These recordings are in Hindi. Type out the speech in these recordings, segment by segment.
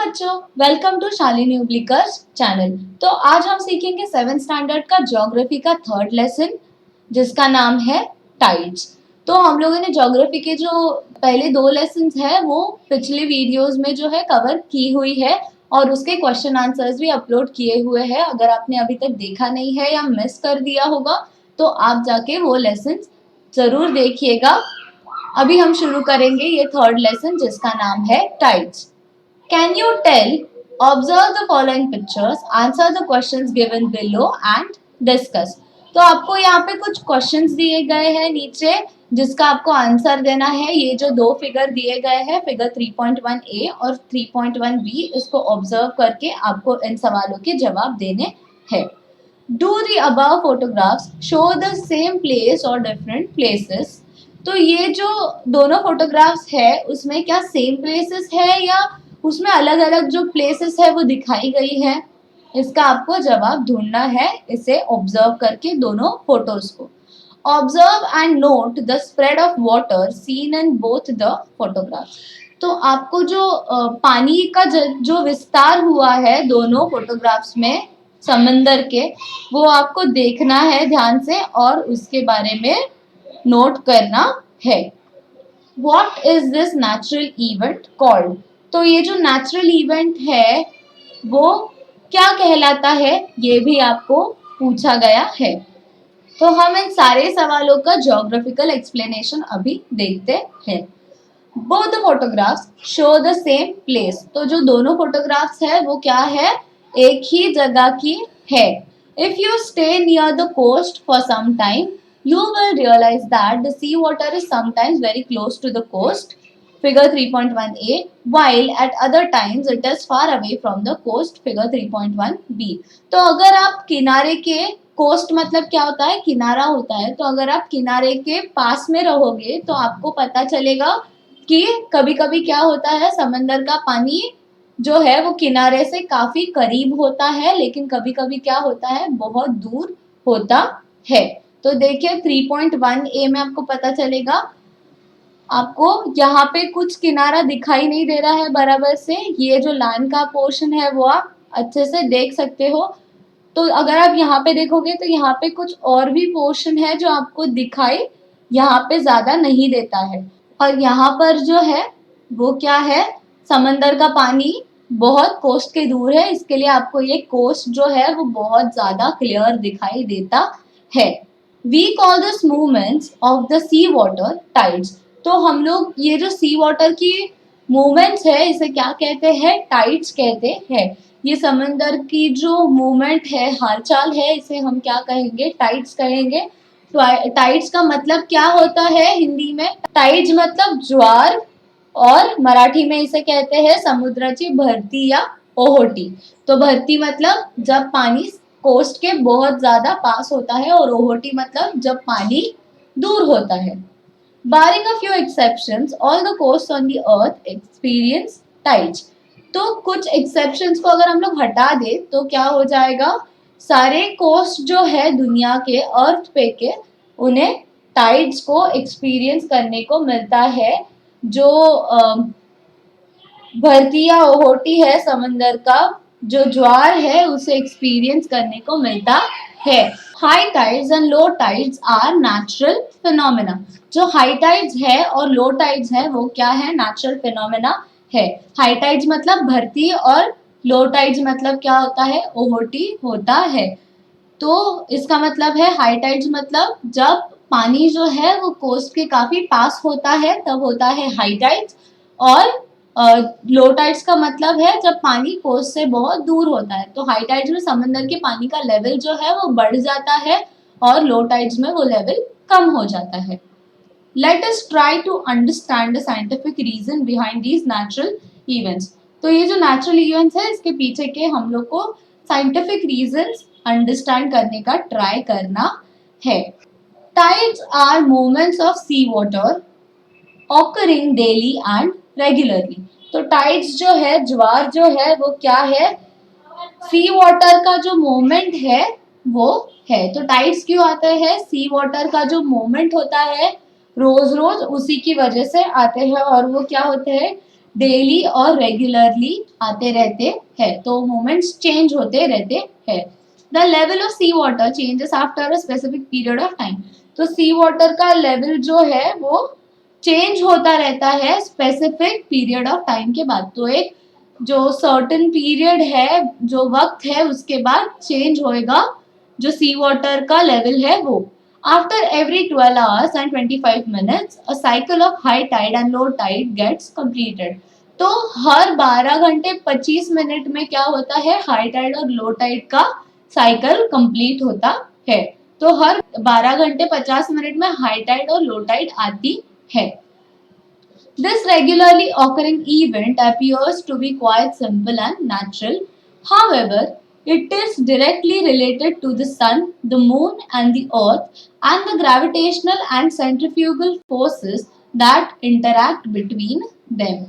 बच्चों, वेलकम टू शालिनी उब्लिकर्स चैनल। तो आज हम सीखेंगे 7th स्टैंडर्ड का ज्योग्राफी का थर्ड लेसन जिसका नाम है टाइड्स। तो हम लोगों ने ज्योग्राफी के जो पहले दो लेसन्स है वो पिछले वीडियोस में जो है कवर की हुई है और उसके क्वेश्चन आंसर्स भी अपलोड किए हुए हैं। अगर आपने अभी तक देखा नहीं है या मिस कर दिया होगा तो आप जाके वो लेसन जरूर देखिएगा। अभी हम शुरू करेंगे ये थर्ड लेसन जिसका नाम है tides. Can you tell? Observe the following pictures, answer the questions given below and discuss. तो आपको यहाँ पे कुछ क्वेश्चंस दिए गए हैं नीचे जिसका आपको आंसर देना है। ये जो दो फिगर दिए गए हैं, फिगर 3.1a और 3.1b, इसको ऑब्जर्व करके आपको इन सवालों के जवाब देने हैं। Do the above photographs show the same place or different places? तो ये जो दोनों फोटोग्राफ्स है उसमें क्या सेम प्लेसेस है या उसमें अलग अलग जो प्लेसेस है वो दिखाई गई है? इसका आपको जवाब ढूंढना है इसे ऑब्जर्व करके दोनों फोटोज को। Observe and note the spread of water seen in both the photographs. तो आपको जो पानी का जो विस्तार हुआ है दोनों फोटोग्राफ्स में समंदर के, वो आपको देखना है ध्यान से और उसके बारे में नोट करना है। What is this natural event called? तो ये जो नेचुरल इवेंट है वो क्या कहलाता है, ये भी आपको पूछा गया है। तो हम इन सारे सवालों का ज्योग्राफिकल एक्सप्लेनेशन अभी देखते हैं। Both the photographs show the same place. तो जो दोनों फोटोग्राफ्स है वो क्या है, एक ही जगह की है। If you stay near the coast for some time, you will realize that the sea water is sometimes very close to the coast, figure 3.1a, while at other times it is far away from the coast, figure 3.1b. तो अगर आप किनारे के, कोस्ट मतलब क्या होता है, किनारा होता है, तो अगर आप किनारे के पास में रहोगे तो आपको पता चलेगा कि कभी कभी क्या होता है, समंदर का पानी जो है वो किनारे से काफी करीब होता है लेकिन कभी कभी क्या होता है, बहुत दूर होता है। तो देखिए 3.1a में आपको पता चलेगा, आपको यहाँ पे कुछ किनारा दिखाई नहीं दे रहा है बराबर से, ये जो लाइन का पोर्शन है वो आप अच्छे से देख सकते हो। तो अगर आप यहाँ पे देखोगे तो यहाँ पे कुछ और भी पोर्शन है जो आपको दिखाई यहाँ पे ज्यादा नहीं देता है, और यहाँ पर जो है वो क्या है, समंदर का पानी बहुत कोस्ट के दूर है, इसके लिए आपको ये कोस्ट जो है वो बहुत ज्यादा क्लियर दिखाई देता है। We call this movements of the sea water tides. तो हम लोग ये जो सी वाटर की मूवमेंट्स है इसे क्या कहते हैं, टाइड्स कहते हैं। ये समंदर की जो मूवमेंट है, हालचाल है, इसे हम क्या कहेंगे, टाइड्स कहेंगे। टाइड्स का मतलब क्या होता है हिंदी में, टाइड्स मतलब ज्वार और मराठी में इसे कहते हैं समुद्राची भरती या ओहोटी। तो भरती मतलब जब पानी कोस्ट के बहुत ज्यादा पास होता है और ओहोटी मतलब जब पानी दूर होता है। Barring a few exceptions, all the coasts on the earth experience tides. तो कुछ एक्सेप्शंस को अगर हम लोग हटा दे तो क्या हो जाएगा, सारे कोस्ट जो है दुनिया के, अर्थ पे के, उन्हें टाइड्स को एक्सपीरियंस करने को मिलता है। जो भरती या ओहोटी है समंदर का, जो ज्वार है उसे एक्सपीरियंस करने को मिलता है। High tides and low tides are natural phenomena. जो हाई टाइड्स है और लो टाइड्स है वो क्या है, नेचुरल फिनोमेना है। हाई टाइड्स मतलब भरती और लो टाइड्स मतलब क्या होता है, ओहोटी होता है। तो इसका मतलब है हाई टाइड्स मतलब जब पानी जो है वो कोस्ट के काफी पास होता है तब होता है हाई टाइड्स, और लो टाइड्स का मतलब है जब पानी कोस्ट से बहुत दूर होता है। तो हाई टाइड्स में समंदर के पानी का लेवल जो है वो बढ़ जाता है और लो टाइड्स में वो लेवल कम हो जाता है। Let us try to understand the scientific reason behind these natural events. तो ये जो नेचुरल इवेंट्स है इसके पीछे के हम लोग को साइंटिफिक रीजंस अंडरस्टैंड करने का ट्राई करना है। Tides are movements of sea water occurring daily and regularly. तो टाइड्स जो है, ज्वार जो है वो क्या है, सी वाटर का जो मूवमेंट है वो है। तो टाइड्स क्यों आते हैं, सी वाटर का जो मूवमेंट होता है रोज रोज उसी की वजह से आते हैं, और वो क्या होते हैं, डेली और रेगुलरली आते रहते हैं, तो मोमेंट्स चेंज होते रहते हैं। The level of sea water changes after a specific period of time. तो सी वाटर का लेवल जो है वो चेंज होता रहता है स्पेसिफिक पीरियड ऑफ टाइम के बाद। तो एक जो सर्टेन पीरियड है, जो वक्त है, उसके बाद चेंज होएगा जो सी वाटर का लेवल है वो। After every 12 hours and 25 minutes, a cycle of high tide and low tide gets completed. तो हर 12 घंटे 25 मिनट में क्या होता है, हाई टाइड और लो टाइड का साइकिल कंप्लीट होता है। तो हर 12 घंटे 50 मिनट में हाई टाइड और लो टाइड आती है। This regularly occurring event appears to be quite simple and natural. However, it is directly related to the sun, the moon, and the earth, and the gravitational and centrifugal forces that interact between them.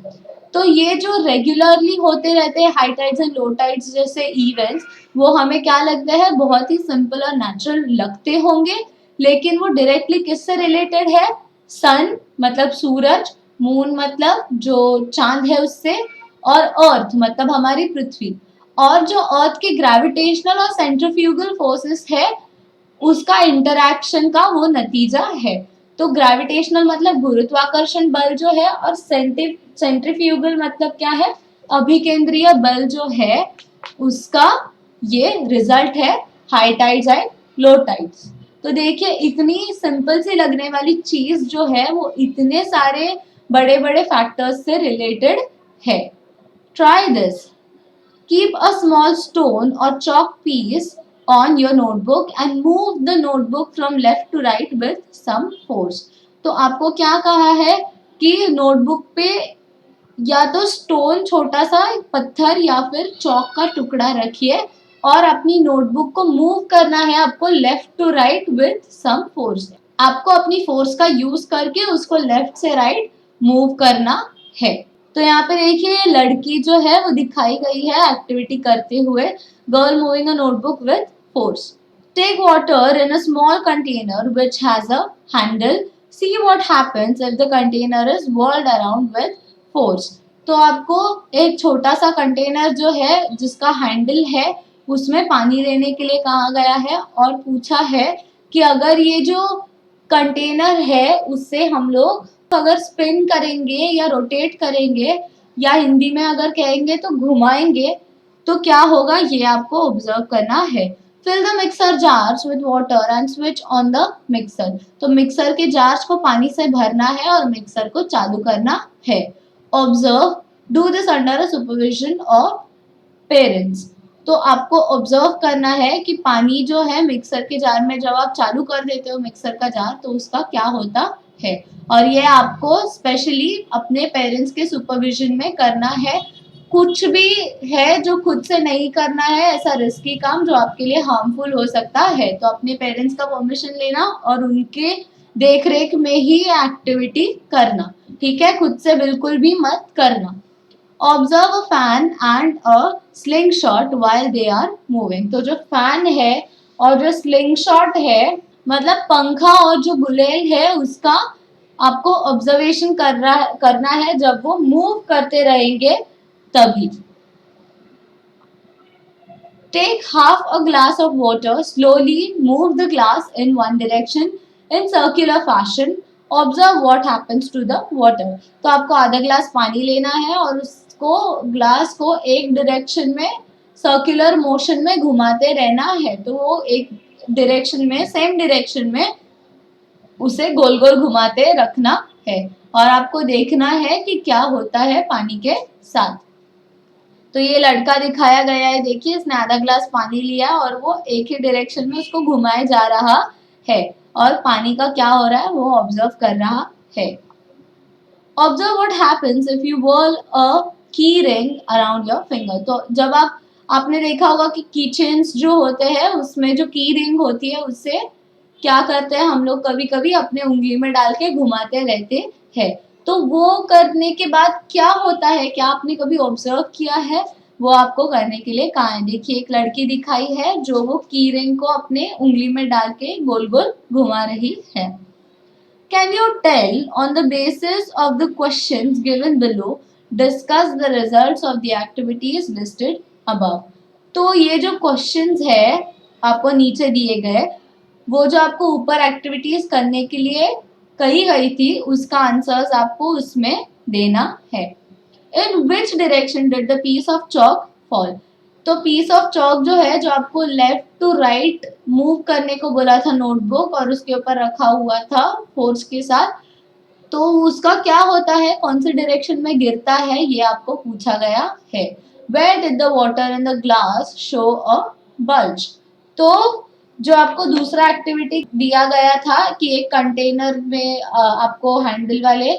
तो ये जो रेगुलरली होते रहते हैं high tides and low tides जैसे इवेंट्स, वो हमें क्या लगता है, बहुत ही सिंपल और नेचुरल लगते होंगे, लेकिन वो डायरेक्टली किससे रिलेटेड है, सन मतलब सूरज, मून मतलब जो चांद है उससे, और अर्थ मतलब हमारी पृथ्वी, और जो अर्थ की ग्रेविटेशनल और सेंट्रीफ्यूगल फोर्सेस है उसका इंटरैक्शन का वो नतीजा है। तो ग्रेविटेशनल मतलब गुरुत्वाकर्षण बल जो है, और सेंट्रीफ्यूगल मतलब क्या है, अभिकेंद्रीय बल जो है, उसका ये रिजल्ट है high tides and low tides. तो देखिए इतनी सिंपल सी लगने वाली चीज जो है वो इतने सारे बड़े बड़े फैक्टर्स से रिलेटेड है। Try this. Keep a small stone or chalk piece on your notebook and move the notebook from left to right with some force. तो आपको क्या कहा है कि नोटबुक पे या तो स्टोन, छोटा सा पत्थर या फिर चौक का टुकड़ा रखिए और अपनी नोटबुक को मूव करना है आपको left to right with some force. आपको अपनी फोर्स का यूज करके उसको लेफ्ट से राइट मूव करना है। तो यहाँ पे देखिए लड़की जो है वो दिखाई गई है एक्टिविटी करते हुए, girl moving a notebook with force. Take water in a small container which has a handle, see what happens if the container is whirled around with force. तो आपको एक छोटा सा कंटेनर जो है जिसका हैंडल है उसमें पानी लेने के लिए कहा गया है और पूछा है कि अगर ये जो कंटेनर है उससे हम लोग अगर स्पिन करेंगे या रोटेट करेंगे या हिंदी में अगर कहेंगे तो घुमाएंगे तो क्या होगा, ये आपको ऑब्जर्व करना है। Fill the mixer jars with water and switch on the mixer. तो मिक्सर के जार्स को पानी से भरना है और मिक्सर को चालू करना है। Observe, do this under a supervision of parents. तो आपको ऑब्जर्व करना है कि पानी जो है मिक्सर के जार में जब आप चालू कर देते हो मिक्सर का जार तो उसका क्या होता है, और ये आपको स्पेशली अपने पेरेंट्स के सुपरविजन में करना है। कुछ भी है जो खुद से नहीं करना है, ऐसा रिस्की काम जो आपके लिए हार्मफुल हो सकता है, तो अपने पेरेंट्स का परमिशन लेना और उनके देख रेख में ही एक्टिविटी करना, ठीक है, खुद से बिल्कुल भी मत करना। Observe a fan and a slingshot while they are moving. तो जो फैन है और जो स्लिंग शॉट है मतलब पंखा और जो गुलेल है उसका आपको ऑब्जर्वेशन करना है जब वो मूव करते रहेंगे तभी। Take half a glass of water, slowly move the glass in one direction in circular fashion. Observe what happens to the water. तो आपको आधा ग्लास पानी लेना है और उसको ग्लास को एक डायरेक्शन में सर्कुलर मोशन में घुमाते रहना है। तो वो एक डायरेक्शन में, सेम डायरेक्शन में उसे गोल गोल घुमाते रखना है और आपको देखना है कि क्या होता है पानी के साथ। तो ये लड़का दिखाया गया है, देखिए इसने आधा ग्लास पानी लिया और वो एक ही डायरेक्शन में उसको घुमाया जा रहा है और पानी का क्या हो रहा है वो ऑब्जर्व कर रहा है। Observe what happens if you whirl a key ring around your finger. तो जब आपने देखा होगा कि की चेन्स जो होते हैं उसमें जो की रिंग होती है उससे क्या करते हैं हम लोग कभी कभी अपने उंगली में डाल के घुमाते रहते हैं। तो वो करने के बाद क्या होता है, क्या आपने कभी ऑब्जर्व किया है, वो आपको करने के लिए कहा है। देखिए एक लड़की दिखाई है जो वो की रिंग को अपने उंगली में डाल के गोल गोल घुमा रही है। Can you tell on the basis of the questions given below, discuss the results of the activities listed above. तो ये जो क्वेश्चंस है आपको नीचे दिए गए, वो जो आपको ऊपर एक्टिविटीज करने के लिए कही गई थी उसका आंसर्स आपको उसमें देना है। In which direction did the piece of chalk fall. तो पीस ऑफ चॉक जो है, जो आपको लेफ्ट टू राइट मूव करने को बोला था नोटबुक और उसके ऊपर रखा हुआ था फोर्स के साथ, तो उसका क्या होता है, कौन सी डायरेक्शन में गिरता है, ये आपको पूछा गया है। Where did the water in the glass show a bulge. तो जो आपको दूसरा एक्टिविटी दिया गया था कि एक कंटेनर में आपको हैंडल वाले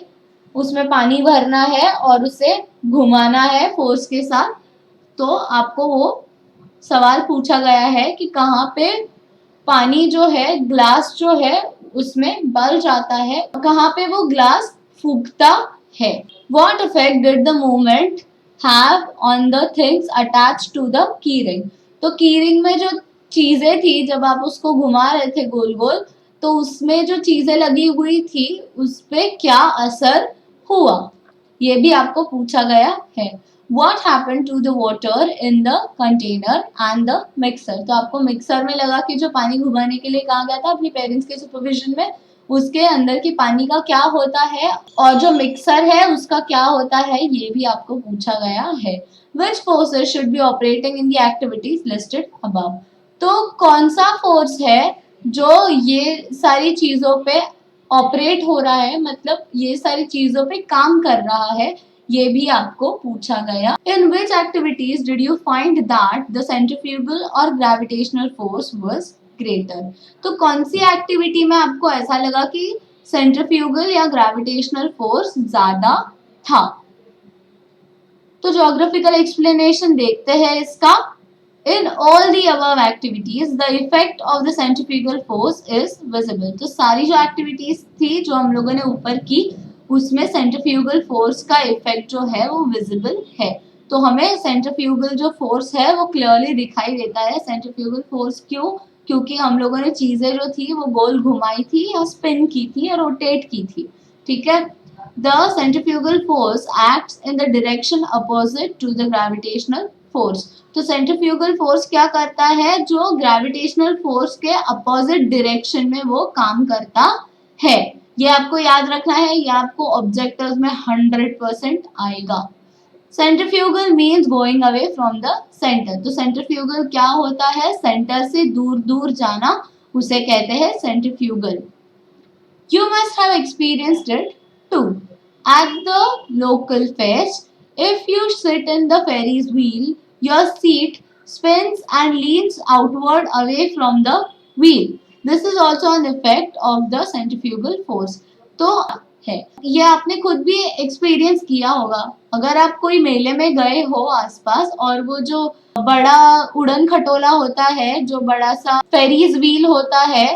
उसमें पानी भरना है और उसे घुमाना है फोर्स के साथ, तो आपको वो सवाल पूछा गया है कि कहाँ पे पानी जो है, ग्लास जो है उसमें बल जाता है, कहाँ पे वो ग्लास फूकता है। What effect did the movement have on the things attached to the keyring। तो कीरिंग में जो चीजें थी, जब आप उसको घुमा रहे थे गोल गोल, तो उसमें जो चीजें लगी हुई थी उस पे क्या असर हुआ, ये भी आपको पूछा गया है। What happened to the water in the container and the mixer। तो आपको मिक्सर में लगा कि जो पानी घुमाने के लिए कहा गया था अपनी पेरेंट्स के सुपरविजन में, उसके अंदर की पानी का क्या होता है और जो मिक्सर है उसका क्या होता है, ये भी आपको पूछा गया है। Which forces should be operating in the activities listed above। तो कौन सा फोर्स है जो ये सारी चीजों पे ऑपरेट हो रहा है, मतलब ये सारी चीजों पे काम कर रहा है, ये भी आपको पूछा गया। In which activities did you find that the centrifugal और ग्रेविटेशनल फोर्स वाज ग्रेटर। तो कौन सी एक्टिविटी में आपको ऐसा लगा कि सेंट्रीफ्यूगल या ग्रेविटेशनल फोर्स ज्यादा था। तो ज्योग्राफिकल एक्सप्लेनेशन देखते हैं इसका। In all the above activities, the effect of the centrifugal force is visible। तो सारी जो एक्टिविटीज थी जो हम लोगों ने ऊपर की, उसमें सेंट्रीफ्यूगल फोर्स का इफेक्ट जो है वो विजिबल है। तो हमें सेंट्रीफ्यूगल जो फोर्स है वो क्लियरली दिखाई देता है। सेंट्रीफ्यूगल फोर्स क्यों? क्योंकि हम लोगों ने चीजें जो थी वो गोल घुमाई थी या स्पिन की थी या रोटेट की थी, ठीक है। The centrifugal force acts in the direction opposite to the gravitational force। तो सेंट्रीफ्यूगल फोर्स क्या करता है, जो ग्रेविटेशनल फोर्स के अपोजिट डायरेक्शन में वो काम करता है। ये आपको याद रखना है, ये आपको ऑब्जेक्टिव्स में 100% आएगा। Centrifugal means going away from the centre. तो सेंट्रीफ्यूगल क्या होता है, सेंटर से दूर दूर जाना, उसे कहते हैं centrifugal. You must have experienced it too. At the local fest, if you sit in the Ferris wheel, your seat spins and leans outward away from the wheel. This is also an effect of the centrifugal force। तो है, ये आपने खुद भी एक्सपीरियंस किया होगा। अगर आप कोई मेले में गए हो आसपास और वो जो बड़ा उड़न खटोला होता है, जो बड़ा सा फेरीज व्हील होता है,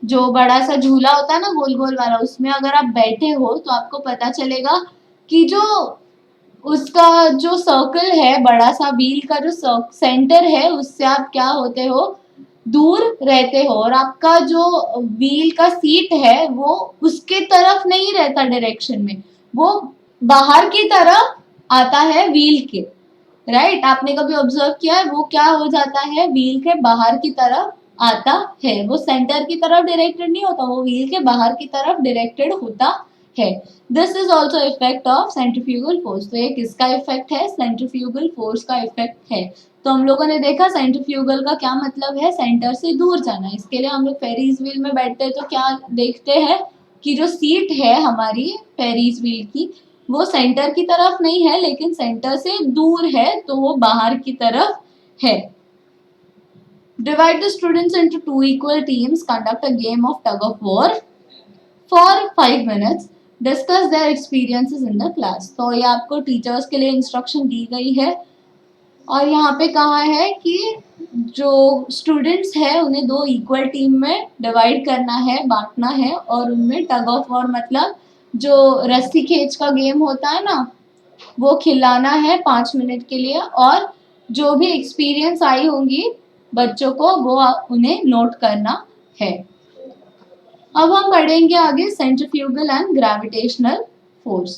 जो बड़ा सा झूला होता है ना गोल गोल वाला, उसमें अगर आप बैठे हो तो आपको पता चलेगा कि जो उसका जो सर्कल है, बड़ा सा व्हील का जो सेंटर है, उससे आप क्या होते हो, दूर रहते हो, और आपका जो व्हील का सीट है वो उसके तरफ नहीं रहता डायरेक्शन में, वो बाहर की तरफ आता है व्हील के। राइट, आपने कभी ऑब्जर्व किया है, वो क्या हो जाता है, व्हील के बाहर की तरफ आता है, वो सेंटर की तरफ डायरेक्टेड नहीं होता, वो व्हील के बाहर की तरफ डायरेक्टेड होता है। This is also effect of centrifugal force. तो ये किसका इफेक्ट है, सेंट्रीफ्यूगल फोर्स का इफेक्ट है। तो हम लोगों ने देखा सेंट्रीफ्यूगल का क्या मतलब है, सेंटर से दूर जाना। इसके लिए हम लोग फेरीज व्हील में बैठते हैं तो क्या देखते हैं कि जो सीट है हमारी फेरीज व्हील की, वो सेंटर की तरफ नहीं है, लेकिन सेंटर से दूर है, तो वो बाहर की तरफ है। Divide the students into 2 equal teams, conduct a game of tug of war for 5 minutes, discuss their experiences in the class। तो ये आपको टीचर्स के लिए इंस्ट्रक्शन दी गई है, और यहाँ पे कहा है कि जो स्टूडेंट्स है उन्हें 2 इक्वल टीम में डिवाइड करना है, बांटना है, और उनमें टग ऑफ वॉर मतलब जो रस्सी खींच का गेम होता है ना, वो खिलाना है 5 मिनट के लिए, और जो भी एक्सपीरियंस आई होंगी बच्चों को वो उन्हें नोट करना है। अब हम पढ़ेंगे आगे centrifugal and gravitational force.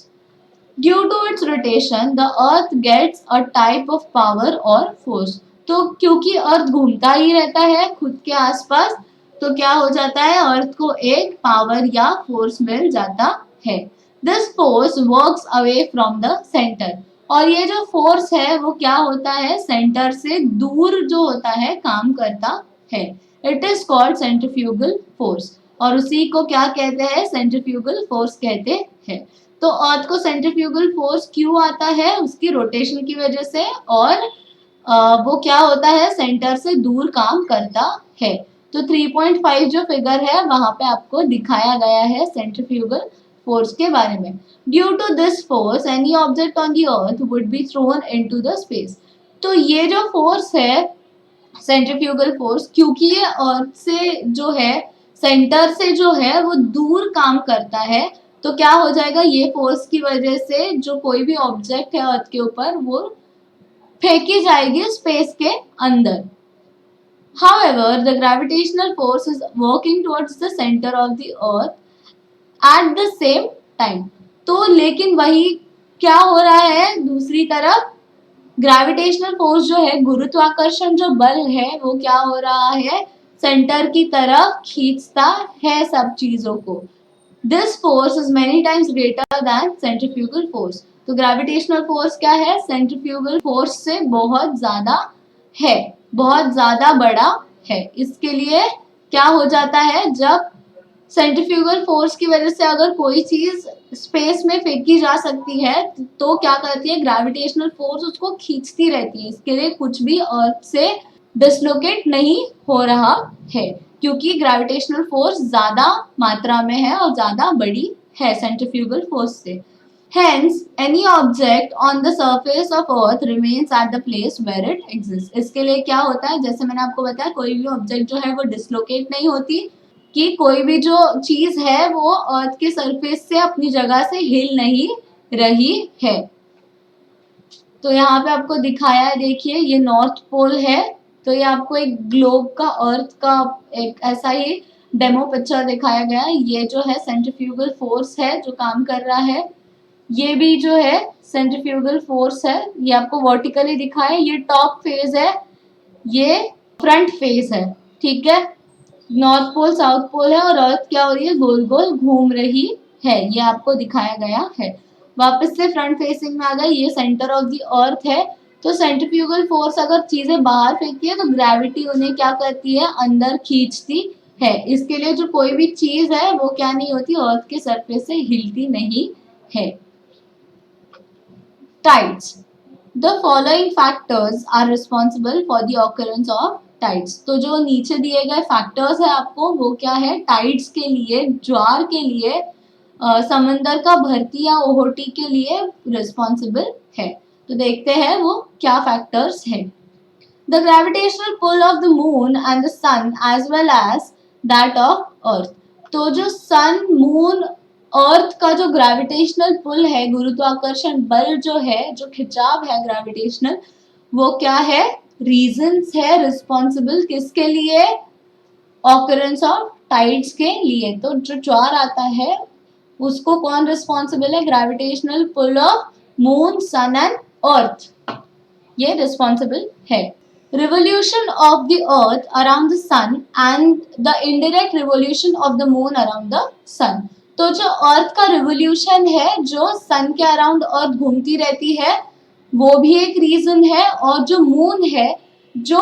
Due to its rotation the earth gets a type of power और फोर्स। तो क्योंकि अर्थ घूमता ही रहता है खुद के आसपास, तो क्या हो जाता है, अर्थ को एक पावर या फोर्स मिल जाता है। This force works away from the centre. और ये जो फोर्स है वो क्या होता है, सेंटर से दूर जो होता है काम करता है। It is called centrifugal force. और उसी को क्या कहते हैं, सेंट्रीफ्यूगल फोर्स कहते हैं। तो अर्थ को सेंट्रीफ्यूगल फोर्स क्यों आता है, उसकी रोटेशन की वजह से, और वो क्या होता है, सेंटर से दूर काम करता है। तो 3.5 जो फिगर है वहां पे आपको दिखाया गया है सेंट्रीफ्यूगल फोर्स के बारे में। Due to this force any object on the earth would be thrown into the space. तो ये जो फोर्स है सेंट्रीफ्यूगल फोर्स, क्योंकि ये अर्थ से जो है, सेंटर से जो है वो दूर काम करता है, तो क्या हो जाएगा, ये फोर्स की वजह से जो कोई भी ऑब्जेक्ट है अर्थ के ऊपर वो फेंकी जाएगी स्पेस के अंदर। However, the gravitational force is working towards the center of the earth at the same time। तो लेकिन वही क्या हो रहा है, दूसरी तरफ ग्रेविटेशनल फोर्स जो है, गुरुत्वाकर्षण जो बल है, वो क्या हो रहा है, सेंटर की तरफ खींचता है सब चीजों को। This force is many times greater than centrifugal force. तो ग्रेविटेशनल फोर्स क्या है, सेंट्रीफ्यूगल फोर्स से बहुत ज्यादा है, बहुत ज्यादा बड़ा है। इसके लिए क्या हो जाता है, जब सेंट्रीफ्यूगल फोर्स की वजह से अगर कोई चीज स्पेस में फेंकी जा सकती है, तो क्या करती है, ग्रेविटेशनल फोर्स उसको खींचती रहती है। इसके लिए कुछ भी अर्थ से डिसलोकेट नहीं हो रहा है, क्योंकि ग्रेविटेशनल फोर्स ज्यादा मात्रा में है और ज्यादा बड़ी है सेंट्रीफ्यूगल फोर्स से। Hence, any object on the surface of Earth remains at the place where it exists। इसके लिए क्या होता है, जैसे मैंने आपको बताया, कोई भी ऑब्जेक्ट जो है वो डिसलोकेट नहीं होती, कि कोई भी जो चीज है वो अर्थ के सरफेस से अपनी जगह से हिल नहीं रही है। तो यहाँ पे आपको दिखाया है, देखिए ये नॉर्थ पोल है। तो ये आपको एक ग्लोब का, अर्थ का एक ऐसा ही डेमो पिक्चर दिखाया गया है। ये जो है सेंट्रीफ्यूगल फोर्स है जो काम कर रहा है। ये भी जो है सेंट्रीफ्यूगल फोर्स है, ये आपको वर्टिकली दिखा है। ये टॉप फेज है, ये फ्रंट फेज है, ठीक है। नॉर्थ पोल साउथ पोल है और अर्थ क्या हो रही है, गोल गोल घूम रही है, ये आपको दिखाया गया है। वापस से फ्रंट फेसिंग में आ गई, ये सेंटर ऑफ द अर्थ है। तो सेंट्रीफ्यूगल फोर्स अगर चीजें बाहर फेंकती है तो ग्रेविटी उन्हें क्या करती है, अंदर खींचती है। इसके लिए जो कोई भी चीज है वो क्या नहीं होती, अर्थ के सरफेस से हिलती नहीं है। Tides. The following factors are responsible for the occurrence of tides। तो जो नीचे दिए गए फैक्टर्स है आपको, वो क्या है, टाइड्स के लिए, ज्वार के लिए, समंदर का भरती या ओहोटी के लिए रिस्पॉन्सिबल है। तो देखते हैं वो क्या फैक्टर्स है। The gravitational pull of the moon and the sun as well as that of earth। तो जो सन, मून, अर्थ का जो ग्रेविटेशनल पुल है, गुरुत्वाकर्षण बल जो है, जो खिंचाव है ग्रेविटेशनल, वो क्या है, रीजंस है, रिस्पॉन्सिबल किसके लिए, ऑकरेंस ऑफ टाइड्स के लिए। तो जो ज्वार आता है उसको कौन रिस्पॉन्सिबल है, gravitational pull of moon, sun and earth, ये रिस्पॉन्सिबल है। Revolution of the earth around the sun and the indirect revolution of the moon around the sun। तो जो अर्थ का रिवोल्यूशन है, जो सन के अराउंड अर्थ घूमती रहती है, वो भी एक रीजन है। और जो मून है, जो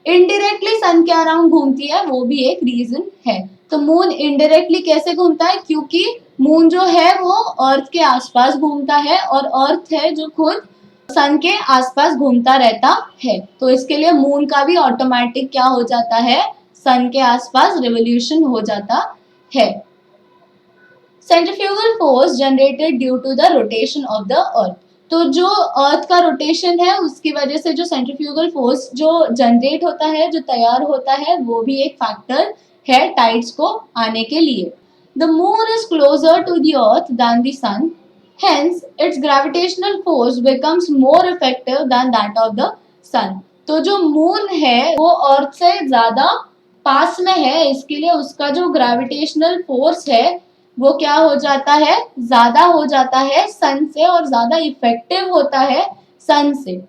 इनडायरेक्टली सन के अराउंड घूमती है, वो भी एक रीजन है। तो मून इनडायरेक्टली कैसे घूमता है, क्योंकि मून जो है वो अर्थ के आसपास घूमता है, और अर्थ है जो खुद सन के आसपास घूमता रहता है। तो इसके लिए मून का भी ऑटोमेटिक क्या हो जाता है, सन के आसपास रिवोल्यूशन हो जाता है। Centrifugal force generated due to the rotation of the earth. तो जो अर्थ का रोटेशन है उसकी वजह से जो सेंट्रीफ्यूगल फोर्स जो जनरेट होता है, जो तैयार होता है, वो भी एक फैक्टर है टाइड्स को आने के लिए। The moon is closer to the earth than the sun, hence its gravitational force becomes more effective than that of the sun। तो जो मून है वो अर्थ से ज्यादा पास में है, इसके लिए उसका जो ग्रेविटेशनल फोर्स है वो क्या हो जाता है, ज्यादा हो जाता है सन से और ज्यादा इफेक्टिव होता है सन से।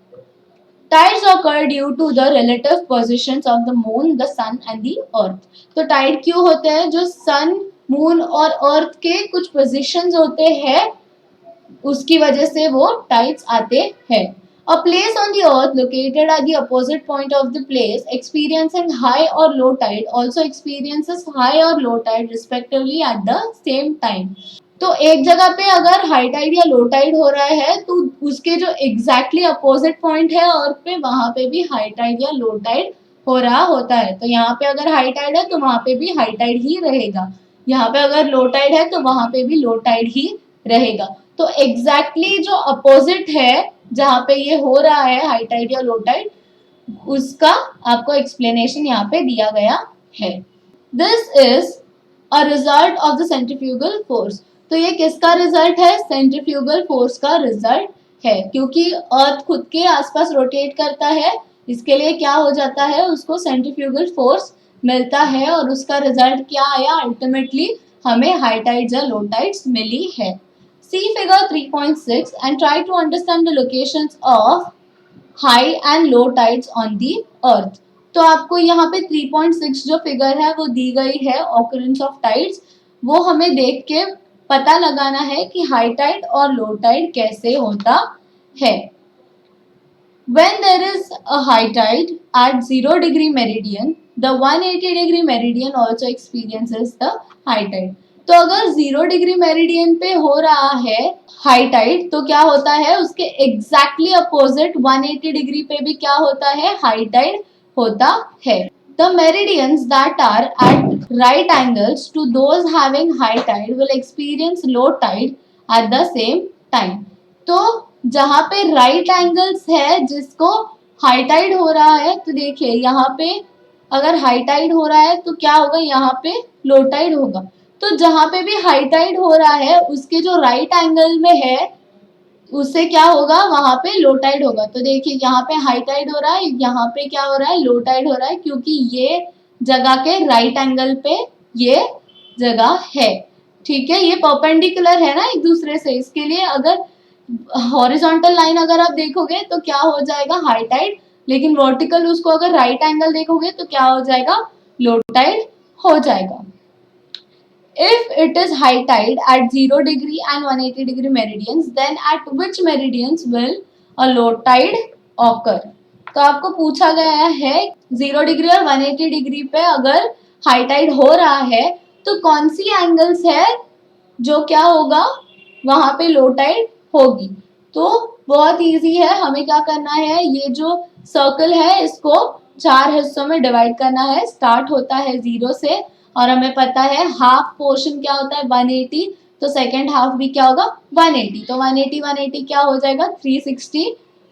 Tides occur due to the relative positions of the moon, the sun and the earth. तो टाइड क्यों होते हैं, जो सन, मून और अर्थ के कुछ पोजिशंस होते हैं उसकी वजह से वो टाइड्स आते हैं। A place on the earth located at the opposite point of the place experiencing high or low tide also experiences high or low tide respectively at the same time. तो एक जगह पे अगर हाई टाइड या लो टाइड हो रहा है तो उसके जो एग्जैक्टली अपोजिट पॉइंट है अर्थ पे वहां पे भी हाई टाइड या लो टाइड हो रहा होता है। तो यहाँ पे अगर हाई टाइड है तो वहां पे भी हाई टाइड ही रहेगा, यहाँ पे अगर लो टाइड है तो वहां पे भी लो टाइड ही रहेगा। तो एग्जैक्टली जो अपोजिट है जहाँ पे ये हो रहा है हाई टाइड या लो टाइड, उसका आपको एक्सप्लेनेशन यहाँ पे दिया गया है। This is a result of the centrifugal force. तो ये किसका रिजल्ट है, सेंट्रीफ्यूगल फोर्स का रिजल्ट है, क्योंकि अर्थ खुद के आसपास रोटेट करता है, इसके लिए क्या हो जाता है, उसको सेंट्रीफ्यूगल फोर्स मिलता है और उसका रिजल्ट क्या आया, अल्टीमेटली हमें हाई टाइड्स या लो टाइड्स मिली है। See figure 3.6 and try to understand the locations of high and low tides on the earth. तो आपको यहाँ पे 3.6 जो फिगर है वो दी गई है ऑकरेंस ऑफ टाइड्स, वो हमें देख के पता लगाना है कि हाई टाइड और लो टाइड कैसे होता है। When there is a high tide at 0 degree meridian, the 180 degree meridian also experiences the high tide. तो अगर 0 डिग्री मेरिडियन पे हो रहा है हाई टाइड तो क्या होता है, उसके एग्जैक्टली अपोजिट 180 डिग्री पे भी क्या होता है, हाई टाइड होता है। The meridians that are at right angles to those having high tide will experience low tide at the same time. तो जहाँ पे राइट एंगल्स है जिसको हाई टाइड हो रहा है, तो देखिए यहाँ पे अगर हाई टाइड हो रहा है तो क्या होगा, यहाँ पे लो टाइड होगा। तो जहाँ पे भी हाई टाइड हो रहा है उसके जो राइट एंगल में है उससे क्या होगा, वहां पे लो टाइड होगा। तो देखिए यहाँ पे हाई टाइड हो रहा है, यहाँ पे क्या हो रहा है, लो टाइड हो रहा है, क्योंकि ये जगह के राइट एंगल पे ये जगह है। ठीक है, ये परपेंडिकुलर है ना एक दूसरे से, इसके लिए अगर हॉरिजॉन्टल लाइन अगर आप देखोगे तो क्या हो जाएगा, हाई टाइड, लेकिन वर्टिकल उसको अगर राइट एंगल देखोगे तो क्या हो जाएगा, लो टाइड हो जाएगा। If it is high tide at 0 degree and 180 degree meridians, then at which meridians will a low tide occur? तो आपको पूछा गया है 0 डिग्री और 180 डिग्री पे अगर हाई टाइड हो रहा है तो कौन सी एंगल्स है जो क्या होगा, वहां पे लो टाइड होगी। तो बहुत इजी है, हमें क्या करना है, ये जो सर्कल है इसको 4 हिस्सों में डिवाइड करना है। स्टार्ट होता है 0 से और हमें पता है हाफ पोर्शन क्या होता है 180, तो सेकेंड हाफ भी क्या होगा 180, तो 180 क्या हो जाएगा 360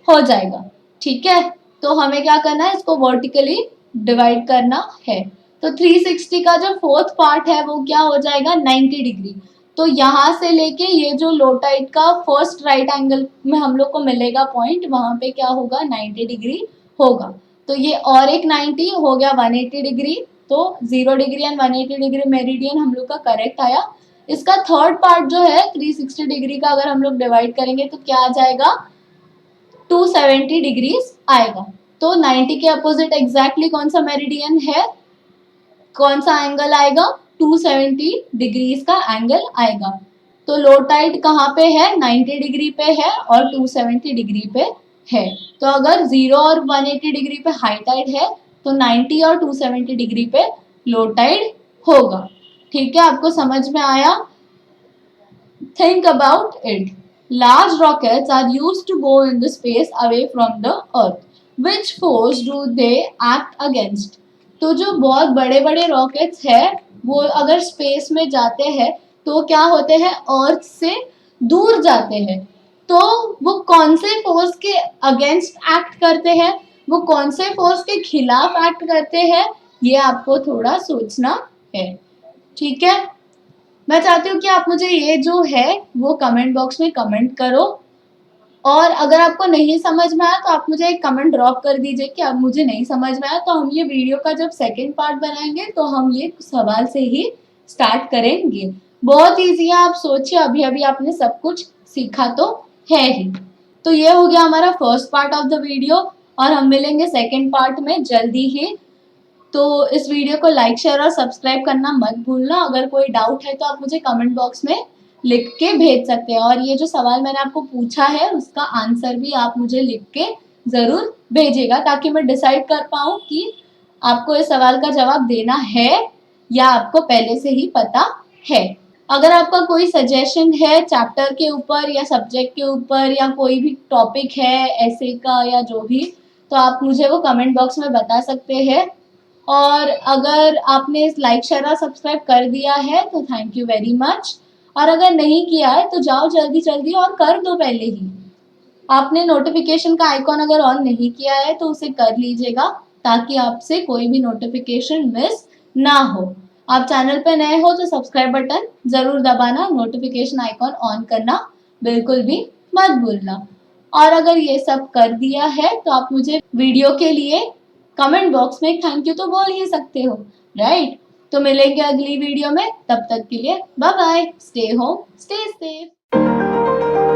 हो जाएगा। ठीक है, तो हमें क्या करना है, इसको वर्टिकली डिवाइड करना है। तो 360 का जो फोर्थ पार्ट है वो क्या हो जाएगा 90 डिग्री। तो यहाँ से लेके ये जो लो टाइड का फर्स्ट राइट एंगल में हम लोग को मिलेगा पॉइंट, वहां पे क्या होगा 90 डिग्री होगा। तो ये और एक 90 हो गया 180 डिग्री। तो 0 डिग्री एंड 180 डिग्री मेरिडियन हम लोग का करेक्ट आया। इसका थर्ड पार्ट जो है 360 डिग्री का अगर हम लोग डिवाइड करेंगे तो क्या आ जाएगा 270 डिग्रीज आएगा। तो 90 के अपोजिट एग्जैक्टली कौन सा मेरिडियन है, कौन सा एंगल आएगा, 270 डिग्रीज का एंगल आएगा। तो लो टाइड कहाँ पे है, 90 डिग्री पे है और 270 डिग्री पे है। तो अगर 0 और 180 डिग्री पे हाई टाइड है तो 90 और 270 डिग्री पे लो टाइड होगा। ठीक है, आपको समझ में आया। Think about it. Large rockets are used to go in the space away from the earth. Which force do they act against? तो जो बहुत बड़े बड़े रॉकेट्स है वो अगर स्पेस में जाते हैं तो क्या होते हैं, अर्थ से दूर जाते हैं। तो वो कौन से फोर्स के अगेंस्ट एक्ट करते हैं, वो कौन से फोर्स के खिलाफ एक्ट करते हैं, ये आपको थोड़ा सोचना है। ठीक है, मैं चाहती हूँ कि आप मुझे ये जो है वो कमेंट बॉक्स में कमेंट करो, और अगर आपको नहीं समझ में आया तो आप मुझे एक कमेंट ड्रॉप कर दीजिए कि अब मुझे नहीं समझ में आया। तो हम ये वीडियो का जब सेकंड पार्ट बनाएंगे तो हम ये सवाल से ही स्टार्ट करेंगे। बहुत ईज़ी है, आप सोचिए अभी-अभी आपने सब कुछ सीखा तो है ही। तो ये हो गया हमारा first part of the video और हम मिलेंगे सेकंड पार्ट में जल्दी ही। तो इस वीडियो को लाइक, शेयर और सब्सक्राइब करना मत भूलना। अगर कोई डाउट है तो आप मुझे कमेंट बॉक्स में लिख के भेज सकते हैं और ये जो सवाल मैंने आपको पूछा है उसका आंसर भी आप मुझे लिख के ज़रूर भेजिएगा ताकि मैं डिसाइड कर पाऊँ कि आपको इस सवाल का जवाब देना है या आपको पहले से ही पता है। अगर आपका कोई सजेशन है चैप्टर के ऊपर या सब्जेक्ट के ऊपर या कोई भी टॉपिक है ऐसे का या जो भी, तो आप मुझे वो कमेंट बॉक्स में बता सकते हैं। और अगर आपने इस लाइक, शेयर और सब्सक्राइब कर दिया है तो थैंक यू वेरी मच। और अगर नहीं किया है तो जाओ जल्दी-जल्दी और कर दो पहले ही। आपने नोटिफ़िकेशन का आइकॉन अगर ऑन नहीं किया है तो उसे कर लीजिएगा ताकि आपसे कोई भी नोटिफ़िकेशन मिस ना हो। आप चैनल पे नए हो तो सब्सक्राइब बटन ज़रूर दबाना, नोटिफ़िकेशन आइकॉन ऑन करना बिल्कुल भी मत भूलना। और अगर ये सब कर दिया है तो आप मुझे वीडियो के लिए कमेंट बॉक्स में थैंक यू तो बोल ही सकते हो, राइट? तो मिलेंगे अगली वीडियो में, तब तक के लिए bye bye, stay home, stay safe.